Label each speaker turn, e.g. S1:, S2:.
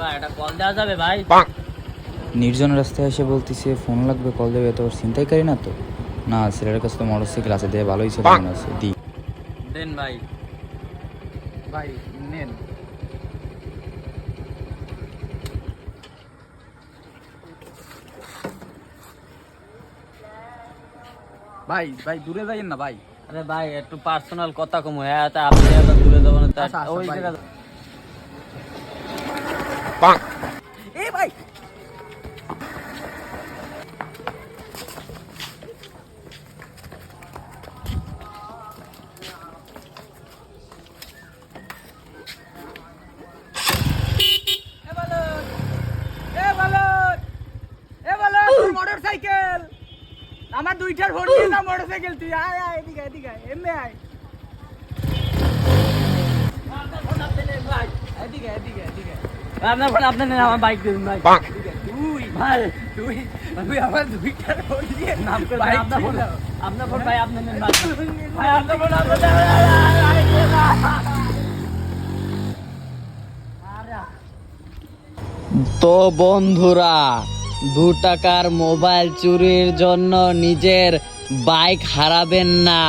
S1: ভাই এটা কল দেওয়া যাবে ভাই?
S2: নির্জন রাস্তায় এসে বলতেছে ফোন লাগবে, কল দেবে। তো ছিনতাইকারী না তো? না, ছেলের কাছে তো মোটরসাইকেল আছে, দিয়ে ভালোই ছেলে মনে আছে, দি।
S1: দেন ভাই।
S3: ভাই নেন। ভাই ভাই দূরে যাইয়েন না ভাই।
S1: আরে ভাই একটু পার্সোনাল কথা কম, হ্যাঁ তা আপনি এত দূরে যাবেন না,
S3: আচ্ছা, আচ্ছা,
S1: ওই
S3: ভাই।
S1: জায়গা।
S3: এ ভাই মোটরসাইকেল আমার দুইটার ভোট দিয়ে না মোটরসাইকেল, তুই আয় আয় এদিকে এদিকে আয়, এমনি আয় এদিকে এদিকে এদিকে
S1: আপনার ফোন আপনি নেন, আমার বাইক দিন ভাই।
S3: তুই
S1: ভাই
S3: তুই তুই আমার দুইটার ভোট দিয়ে
S1: নাম করে
S3: বাইক
S1: আপনার ফোন,
S3: দিলাম।
S1: আপনার ফোন ভাই আপনি নেন ভাই। ভাই আপনার ফোন আপনি নেন। তো বন্ধুরা, 2 টাকার মোবাইল চুরির জন্য নিজের বাইক হারাবেন না।